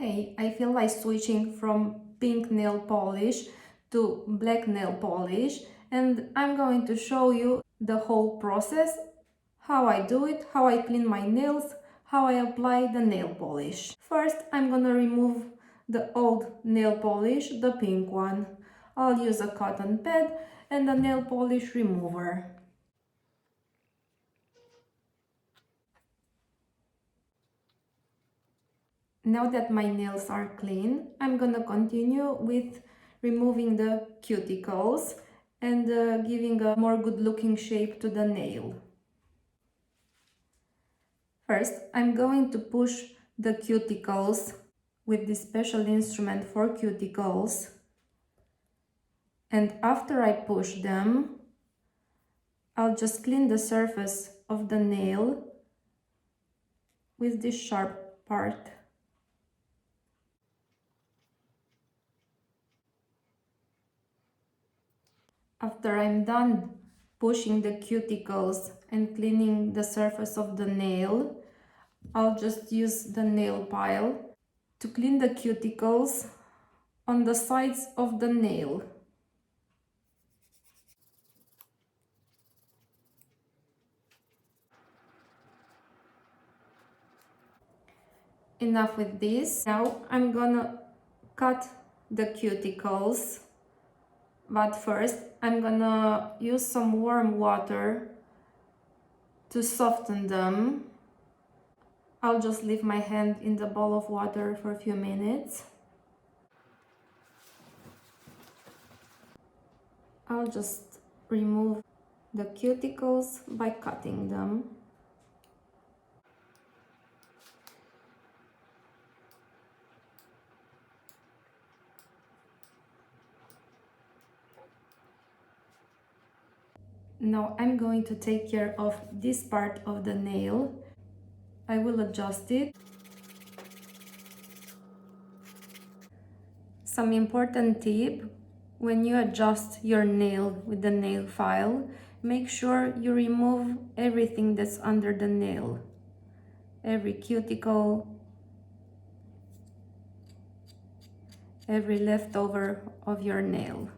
Hey, I feel like switching from pink nail polish to black nail polish, and I'm going to show you the whole process, how I do it, how I clean my nails, how I apply the nail polish. First, I'm gonna remove the old nail polish, the pink one. I'll use a cotton pad and a nail polish remover. Now that my nails are clean, I'm gonna continue with removing the cuticles and giving a more good looking shape to the nail. First, I'm going to push the cuticles with this special instrument for cuticles, and after I push them, I'll just clean the surface of the nail with this sharp part. After I'm done pushing the cuticles and cleaning the surface of the nail, I'll just use the nail file to clean the cuticles on the sides of the nail. Enough with this. Now I'm gonna cut the cuticles, but first I'm gonna use some warm water to soften them. I'll just leave my hand in the bowl of water for a few minutes. I'll just remove the cuticles by cutting them. Now I'm going to take care of this part of the nail. I will adjust it. Some important tip: when you adjust your nail with the nail file, make sure you remove everything that's under the nail. Every cuticle, every leftover of your nail.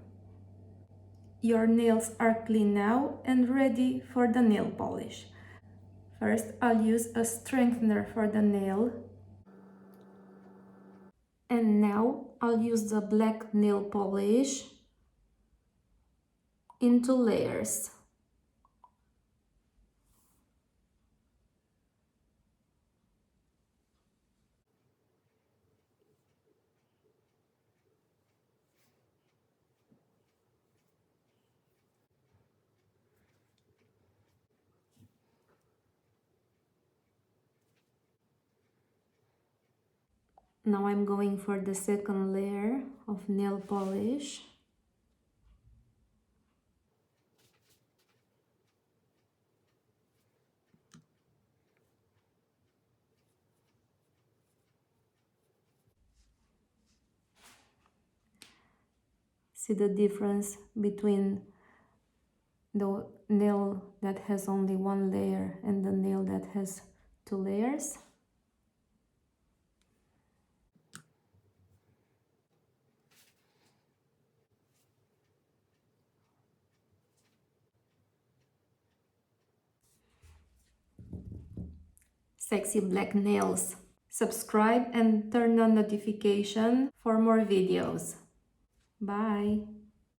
Your nails are clean now and ready for the nail polish. First, I'll use a strengthener for the nail. And now I'll use the black nail polish in 2 layers. Now I'm going for the second layer of nail polish. See the difference between the nail that has only 1 layer and the nail that has 2 layers? Sexy black nails. Subscribe and turn on notification for more videos. Bye!